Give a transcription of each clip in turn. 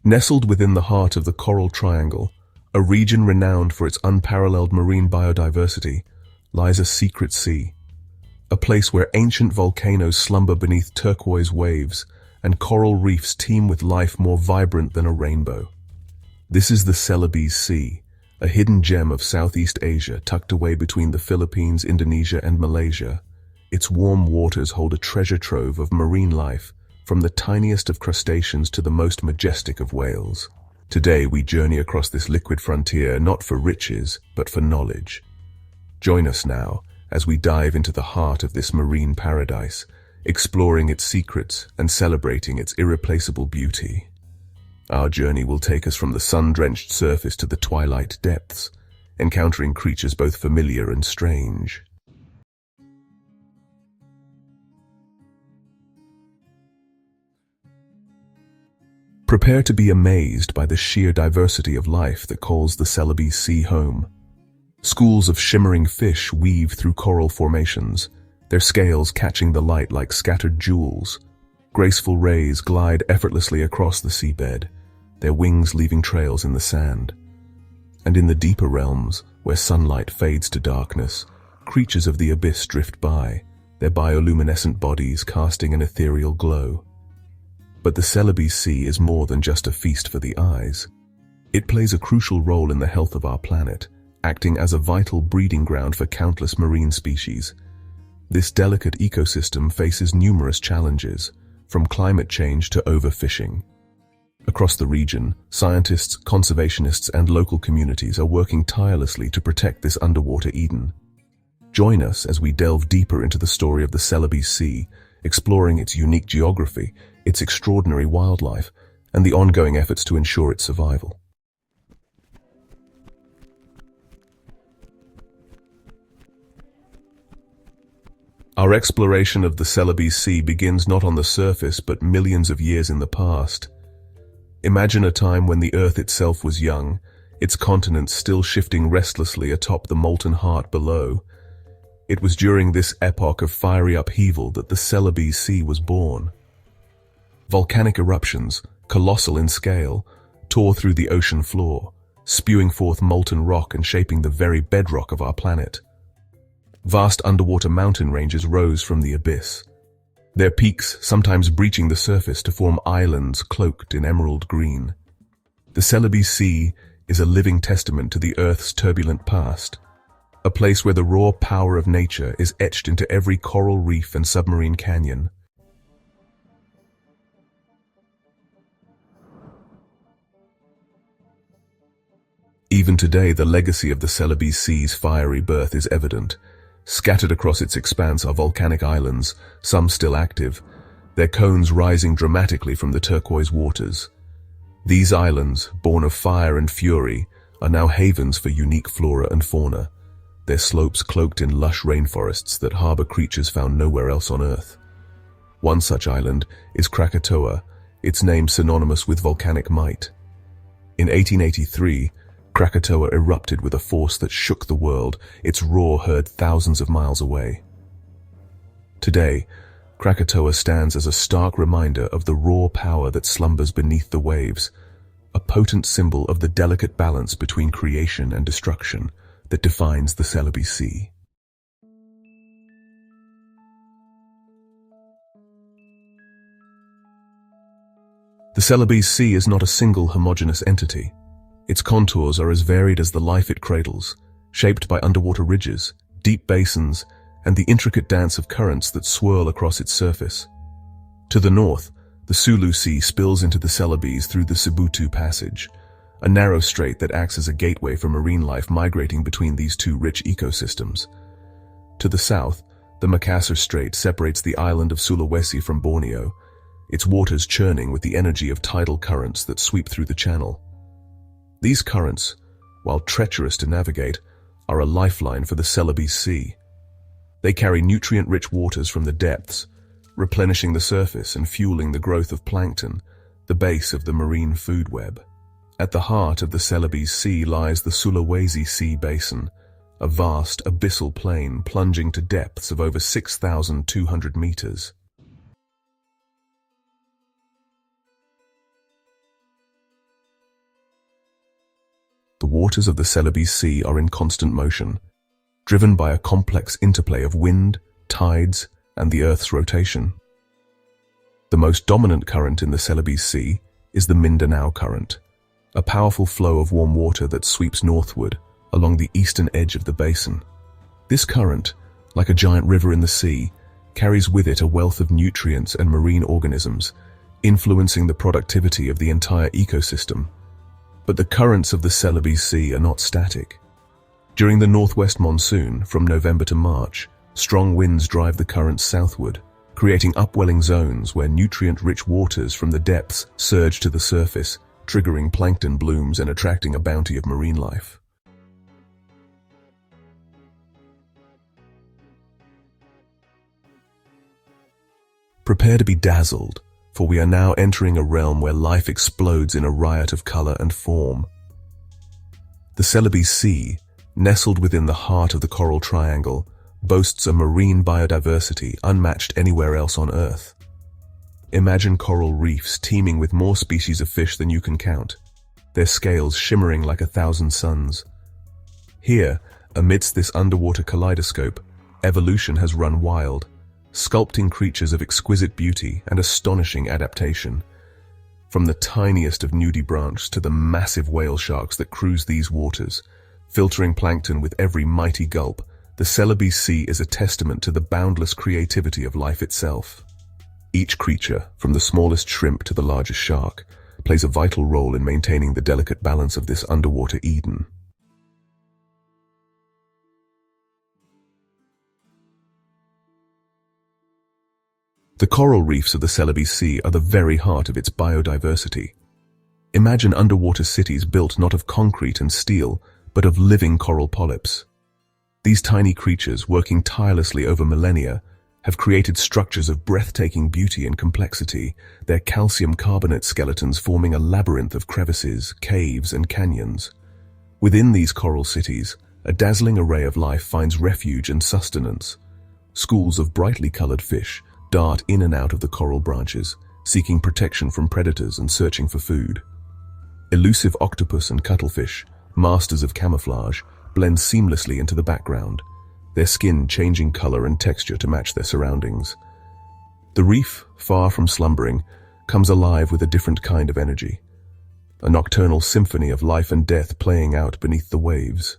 Nestled within the heart of the Coral Triangle, a region renowned for its unparalleled marine biodiversity, lies a secret sea, a place where ancient volcanoes slumber beneath turquoise waves and coral reefs teem with life more vibrant than a rainbow. This is the Celebes Sea, a hidden gem of Southeast Asia tucked away between the Philippines, Indonesia, and Malaysia. Its warm waters hold a treasure trove of marine life, from the tiniest of crustaceans to the most majestic of whales. Today we journey across this liquid frontier not for riches, but for knowledge. Join us now as we dive into the heart of this marine paradise, exploring its secrets and celebrating its irreplaceable beauty. Our journey will take us from the sun-drenched surface to the twilight depths, encountering creatures both familiar and strange. Prepare to be amazed by the sheer diversity of life that calls the Celebes Sea home. Schools of shimmering fish weave through coral formations, their scales catching the light like scattered jewels. Graceful rays glide effortlessly across the seabed, their wings leaving trails in the sand. And in the deeper realms, where sunlight fades to darkness, creatures of the abyss drift by, their bioluminescent bodies casting an ethereal glow. But the Celebes Sea is more than just a feast for the eyes. It plays a crucial role in the health of our planet, acting as a vital breeding ground for countless marine species. This delicate ecosystem faces numerous challenges, from climate change to overfishing. Across the region, scientists, conservationists, and local communities are working tirelessly to protect this underwater Eden. Join us as we delve deeper into the story of the Celebes Sea, exploring its unique geography, its extraordinary wildlife, and the ongoing efforts to ensure its survival. Our exploration of the Celebes Sea begins not on the surface but millions of years in the past. Imagine a time when the Earth itself was young, its continents still shifting restlessly atop the molten heart below. It was during this epoch of fiery upheaval that the Celebes Sea was born. Volcanic eruptions, colossal in scale, tore through the ocean floor, spewing forth molten rock and shaping the very bedrock of our planet. Vast underwater mountain ranges rose from the abyss, their peaks sometimes breaching the surface to form islands cloaked in emerald green. The Celebes Sea is a living testament to the Earth's turbulent past, a place where the raw power of nature is etched into every coral reef and submarine canyon. Even today, the legacy of the Celebes Sea's fiery birth is evident. Scattered across its expanse are volcanic islands, some still active, their cones rising dramatically from the turquoise waters. These islands, born of fire and fury, are now havens for unique flora and fauna, their slopes cloaked in lush rainforests that harbor creatures found nowhere else on Earth. One such island is Krakatoa, its name synonymous with volcanic might. In 1883, Krakatoa erupted with a force that shook the world, its roar heard thousands of miles away. Today, Krakatoa stands as a stark reminder of the raw power that slumbers beneath the waves, a potent symbol of the delicate balance between creation and destruction that defines the Celebes Sea. The Celebes Sea is not a single homogeneous entity. Its contours are as varied as the life it cradles, shaped by underwater ridges, deep basins, and the intricate dance of currents that swirl across its surface. To the north, the Sulu Sea spills into the Celebes through the Sibutu Passage, a narrow strait that acts as a gateway for marine life migrating between these two rich ecosystems. To the south, the Makassar Strait separates the island of Sulawesi from Borneo, its waters churning with the energy of tidal currents that sweep through the channel. These currents, while treacherous to navigate, are a lifeline for the Celebes Sea. They carry nutrient-rich waters from the depths, replenishing the surface and fueling the growth of plankton, the base of the marine food web. At the heart of the Celebes Sea lies the Sulawesi Sea Basin, a vast abyssal plain plunging to depths of over 6,200 meters. 6,200 meters. waters of the Celebes Sea are in constant motion, driven by a complex interplay of wind, tides, and the Earth's rotation. The most dominant current in the Celebes Sea is the Mindanao Current, a powerful flow of warm water that sweeps northward along the eastern edge of the basin. This current, like a giant river in the sea, carries with it a wealth of nutrients and marine organisms, influencing the productivity of the entire ecosystem. But the currents of the Celebes Sea are not static. During the northwest monsoon, from November to March, strong winds drive the currents southward, creating upwelling zones where nutrient-rich waters from the depths surge to the surface, triggering plankton blooms and attracting a bounty of marine life. Prepare to be dazzled, for we are now entering a realm where life explodes in a riot of color and form. The Celebes Sea, nestled within the heart of the Coral Triangle, boasts a marine biodiversity unmatched anywhere else on Earth. Imagine coral reefs teeming with more species of fish than you can count, their scales shimmering like 1,000 suns. Here, amidst this underwater kaleidoscope, evolution has run wild, sculpting creatures of exquisite beauty and astonishing adaptation. From the tiniest of nudibranchs to the massive whale sharks that cruise these waters, filtering plankton with every mighty gulp, the Celebes Sea is a testament to the boundless creativity of life itself. Each creature, from the smallest shrimp to the largest shark, plays a vital role in maintaining the delicate balance of this underwater Eden. The coral reefs of the Celebes Sea are the very heart of its biodiversity. Imagine underwater cities built not of concrete and steel, but of living coral polyps. These tiny creatures, working tirelessly over millennia, have created structures of breathtaking beauty and complexity, their calcium carbonate skeletons forming a labyrinth of crevices, caves, and canyons. Within these coral cities, a dazzling array of life finds refuge and sustenance. Schools of brightly colored fish dart in and out of the coral branches, seeking protection from predators and searching for food. Elusive octopus and cuttlefish, masters of camouflage, blend seamlessly into the background, their skin changing color and texture to match their surroundings. The reef, far from slumbering, comes alive with a different kind of energy, a nocturnal symphony of life and death playing out beneath the waves.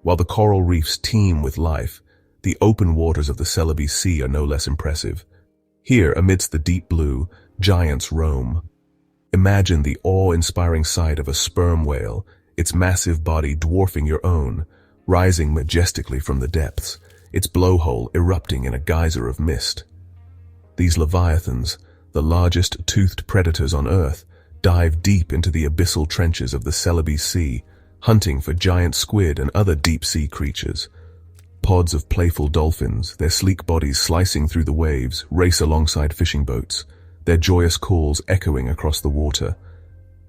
While the coral reefs teem with life, the open waters of the Celebes Sea are no less impressive. Here, amidst the deep blue, giants roam. Imagine the awe-inspiring sight of a sperm whale, its massive body dwarfing your own, rising majestically from the depths, its blowhole erupting in a geyser of mist. These leviathans, the largest toothed predators on Earth, dive deep into the abyssal trenches of the Celebes Sea, hunting for giant squid and other deep-sea creatures. Pods of playful dolphins, their sleek bodies slicing through the waves, race alongside fishing boats, their joyous calls echoing across the water.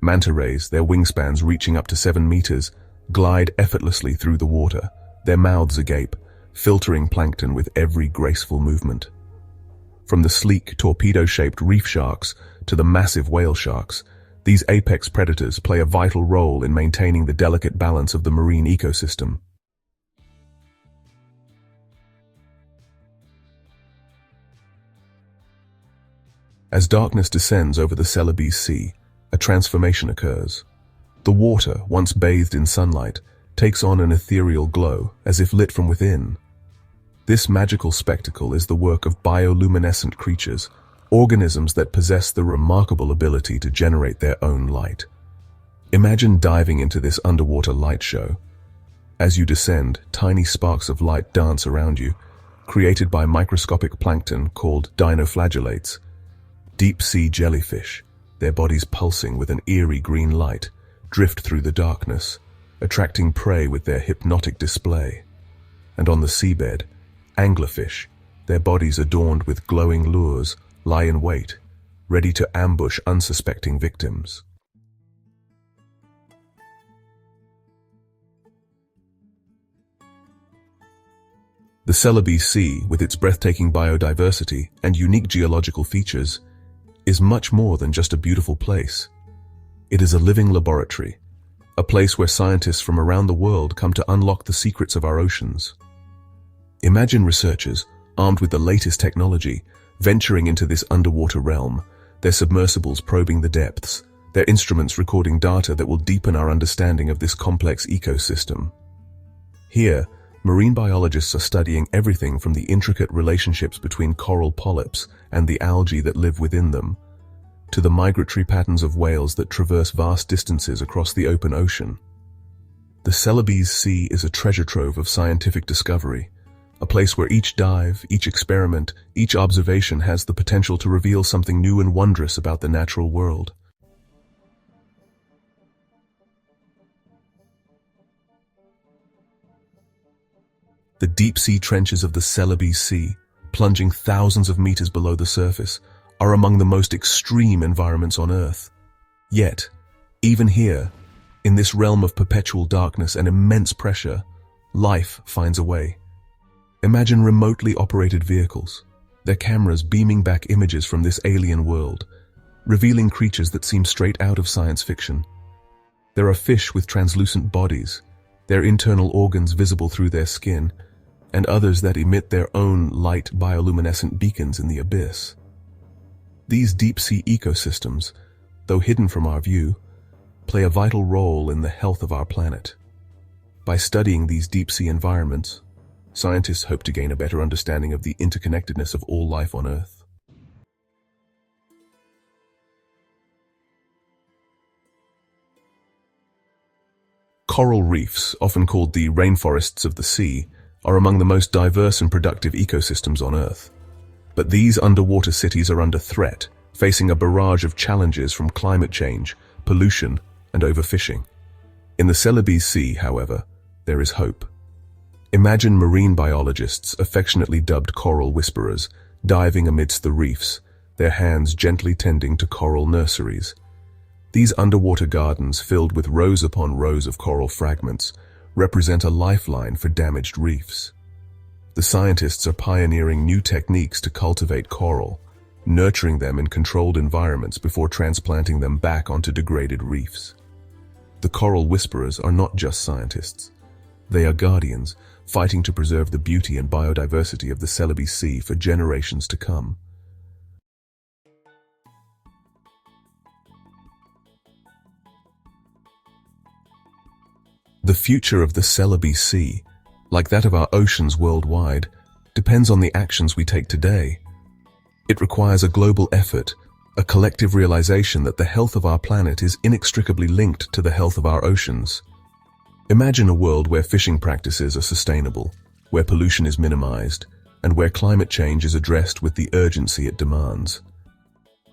Manta rays, their wingspans reaching up to 7 meters, glide effortlessly through the water, their mouths agape, filtering plankton with every graceful movement. From the sleek, torpedo-shaped reef sharks to the massive whale sharks, these apex predators play a vital role in maintaining the delicate balance of the marine ecosystem. As darkness descends over the Celebes Sea, a transformation occurs. The water, once bathed in sunlight, takes on an ethereal glow, as if lit from within. This magical spectacle is the work of bioluminescent creatures, organisms that possess the remarkable ability to generate their own light. Imagine diving into this underwater light show. As you descend, tiny sparks of light dance around you, created by microscopic plankton called dinoflagellates. Deep-sea jellyfish, their bodies pulsing with an eerie green light, drift through the darkness, attracting prey with their hypnotic display. And on the seabed, anglerfish, their bodies adorned with glowing lures, lie in wait, ready to ambush unsuspecting victims. The Celebes Sea, with its breathtaking biodiversity and unique geological features, is much more than just a beautiful place. It is a living laboratory, a place where scientists from around the world come to unlock the secrets of our oceans. Imagine researchers, armed with the latest technology, venturing into this underwater realm, their submersibles probing the depths, their instruments recording data that will deepen our understanding of this complex ecosystem. Here, marine biologists are studying everything from the intricate relationships between coral polyps and the algae that live within them, to the migratory patterns of whales that traverse vast distances across the open ocean. The Celebes Sea is a treasure trove of scientific discovery, a place where each dive, each experiment, each observation has the potential to reveal something new and wondrous about the natural world. The deep-sea trenches of the Celebes Sea, plunging thousands of meters below the surface, are among the most extreme environments on Earth. Yet, even here, in this realm of perpetual darkness and immense pressure, life finds a way. Imagine remotely operated vehicles, their cameras beaming back images from this alien world, revealing creatures that seem straight out of science fiction. There are fish with translucent bodies, their internal organs visible through their skin, and others that emit their own light bioluminescent beacons in the abyss. These deep-sea ecosystems, though hidden from our view, play a vital role in the health of our planet. By studying these deep-sea environments, scientists hope to gain a better understanding of the interconnectedness of all life on Earth. Coral reefs, often called the rainforests of the sea, are among the most diverse and productive ecosystems on Earth. But these underwater cities are under threat, facing a barrage of challenges from climate change, pollution, and overfishing. In the Celebes Sea, however, there is hope. Imagine marine biologists, affectionately dubbed coral whisperers, diving amidst the reefs, their hands gently tending to coral nurseries. These underwater gardens, filled with rows upon rows of coral fragments, represent a lifeline for damaged reefs. The scientists are pioneering new techniques to cultivate coral, nurturing them in controlled environments before transplanting them back onto degraded reefs. The coral whisperers are not just scientists. They are guardians, fighting to preserve the beauty and biodiversity of the Celebes Sea for generations to come. The future of the Celebes Sea, like that of our oceans worldwide, depends on the actions we take today. It requires a global effort, a collective realization that the health of our planet is inextricably linked to the health of our oceans. Imagine a world where fishing practices are sustainable, where pollution is minimized, and where climate change is addressed with the urgency it demands.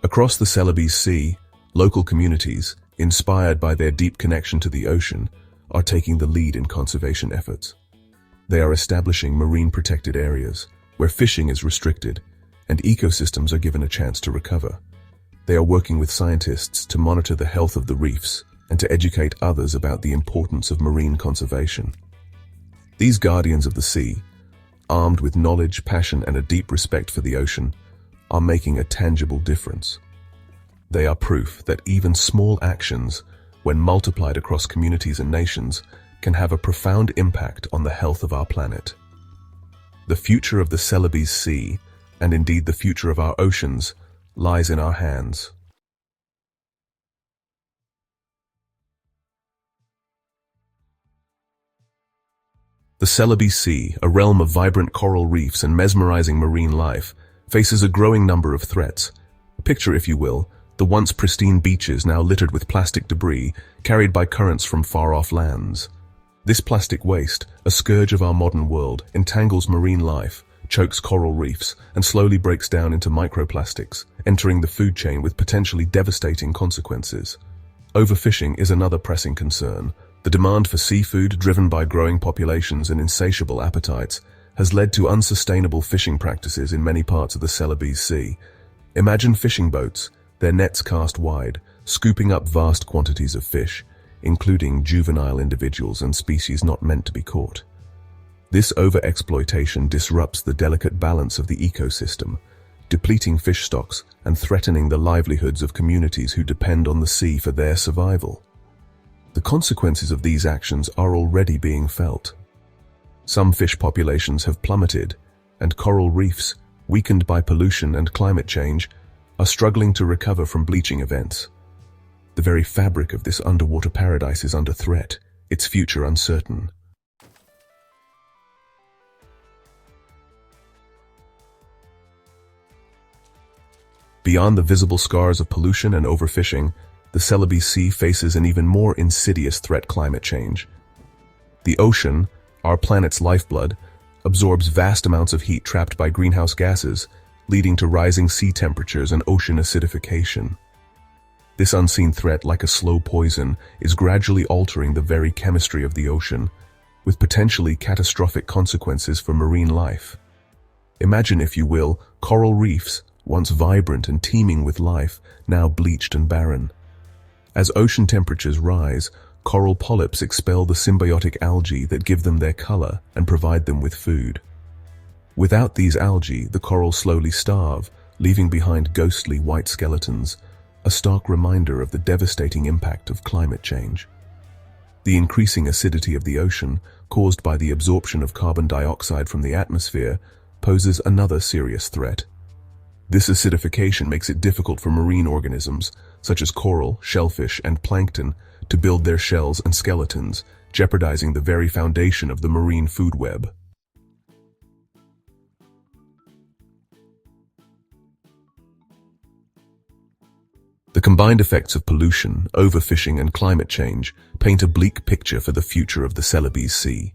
Across the Celebes Sea, local communities, inspired by their deep connection to the ocean, are taking the lead in conservation efforts. They are establishing marine protected areas, where fishing is restricted, and ecosystems are given a chance to recover. They are working with scientists to monitor the health of the reefs and to educate others about the importance of marine conservation. These guardians of the sea, armed with knowledge, passion, and a deep respect for the ocean, are making a tangible difference. They are proof that even small actions, when multiplied across communities and nations, can have a profound impact on the health of our planet. The future of the Celebes Sea, and indeed the future of our oceans, lies in our hands. The Celebes Sea, a realm of vibrant coral reefs and mesmerizing marine life, faces a growing number of threats. Picture, if you will, the once pristine beaches now littered with plastic debris carried by currents from far-off lands. This plastic waste, a scourge of our modern world, entangles marine life, chokes coral reefs, and slowly breaks down into microplastics, entering the food chain with potentially devastating consequences. Overfishing is another pressing concern. The demand for seafood, driven by growing populations and insatiable appetites, has led to unsustainable fishing practices in many parts of the Celebes Sea. Imagine fishing boats, their nets cast wide, scooping up vast quantities of fish, including juvenile individuals and species not meant to be caught. This overexploitation disrupts the delicate balance of the ecosystem, depleting fish stocks and threatening the livelihoods of communities who depend on the sea for their survival. The consequences of these actions are already being felt. Some fish populations have plummeted, and coral reefs, weakened by pollution and climate change, are struggling to recover from bleaching events. The very fabric of this underwater paradise is under threat, its future uncertain. Beyond the visible scars of pollution and overfishing, the Celebes Sea faces an even more insidious threat: climate change. The ocean, our planet's lifeblood, absorbs vast amounts of heat trapped by greenhouse gases, leading to rising sea temperatures and ocean acidification. This unseen threat, like a slow poison, is gradually altering the very chemistry of the ocean, with potentially catastrophic consequences for marine life. Imagine, if you will, coral reefs, once vibrant and teeming with life, now bleached and barren. As ocean temperatures rise, coral polyps expel the symbiotic algae that give them their color and provide them with food. Without these algae, the corals slowly starve, leaving behind ghostly white skeletons, a stark reminder of the devastating impact of climate change. The increasing acidity of the ocean, caused by the absorption of carbon dioxide from the atmosphere, poses another serious threat. This acidification makes it difficult for marine organisms, such as coral, shellfish, and plankton, to build their shells and skeletons, jeopardizing the very foundation of the marine food web. The combined effects of pollution, overfishing, and climate change paint a bleak picture for the future of the Celebes Sea.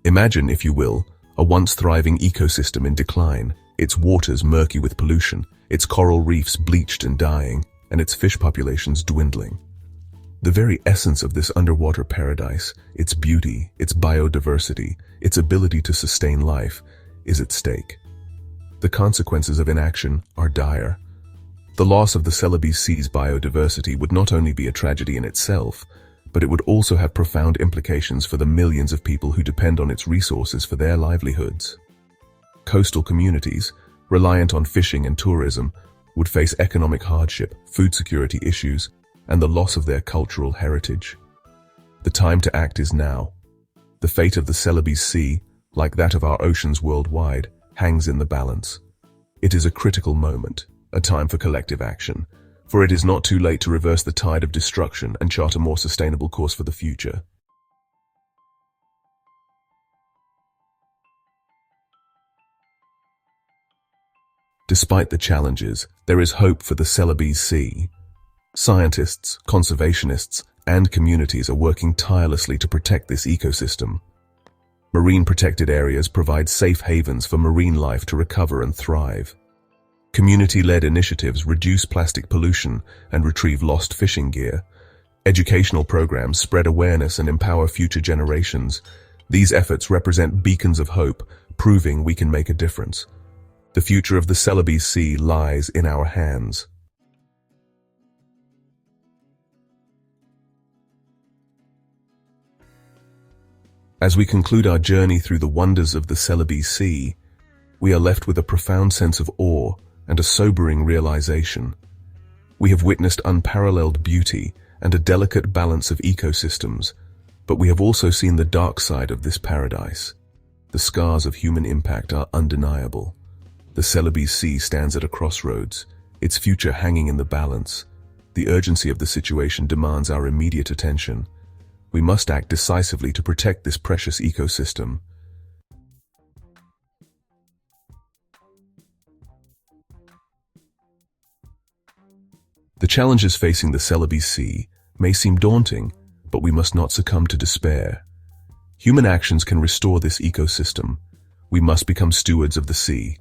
Imagine, if you will, a once thriving ecosystem in decline, its waters murky with pollution, its coral reefs bleached and dying, and its fish populations dwindling. The very essence of this underwater paradise, its beauty, its biodiversity, its ability to sustain life, is at stake. The consequences of inaction are dire. The loss of the Celebes Sea's biodiversity would not only be a tragedy in itself, but it would also have profound implications for the millions of people who depend on its resources for their livelihoods. Coastal communities, reliant on fishing and tourism, would face economic hardship, food security issues, and the loss of their cultural heritage. The time to act is now. The fate of the Celebes Sea, like that of our oceans worldwide, hangs in the balance. It is a critical moment, a time for collective action, for it is not too late to reverse the tide of destruction and chart a more sustainable course for the future. Despite the challenges, there is hope for the Celebes Sea. Scientists, conservationists, and communities are working tirelessly to protect this ecosystem. Marine protected areas provide safe havens for marine life to recover and thrive. Community-led initiatives reduce plastic pollution and retrieve lost fishing gear. Educational programs spread awareness and empower future generations. These efforts represent beacons of hope, proving we can make a difference. The future of the Celebes Sea lies in our hands. As we conclude our journey through the wonders of the Celebes Sea, we are left with a profound sense of awe and a sobering realization. We have witnessed unparalleled beauty and a delicate balance of ecosystems, but we have also seen the dark side of this paradise. The scars of human impact are undeniable. The Celebes Sea stands at a crossroads, its future hanging in the balance. The urgency of the situation demands our immediate attention. We must act decisively to protect this precious ecosystem. The challenges facing the Celebes Sea may seem daunting, but we must not succumb to despair. Human actions can restore this ecosystem. We must become stewards of the sea.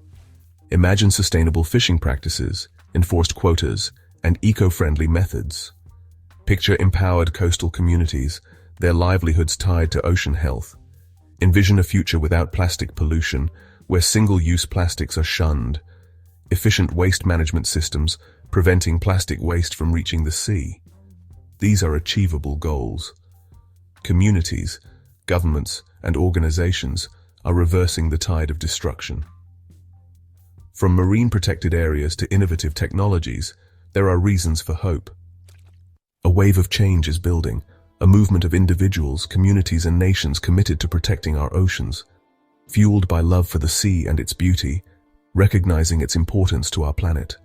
Imagine sustainable fishing practices, enforced quotas, and eco-friendly methods. Picture empowered coastal communities, their livelihoods tied to ocean health. Envision a future without plastic pollution, where single-use plastics are shunned. Efficient waste management systems, preventing plastic waste from reaching the sea. These are achievable goals. Communities, governments, and organizations are reversing the tide of destruction. From marine protected areas to innovative technologies, there are reasons for hope. A wave of change is building, a movement of individuals, communities, and nations committed to protecting our oceans, fueled by love for the sea and its beauty, recognizing its importance to our planet.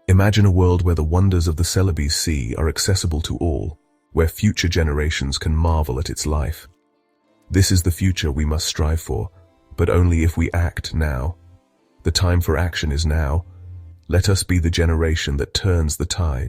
Imagine a world where the wonders of the Celebes Sea are accessible to all, where future generations can marvel at its life. This is the future we must strive for, but only if we act now. The time for action is now. Let us be the generation that turns the tide.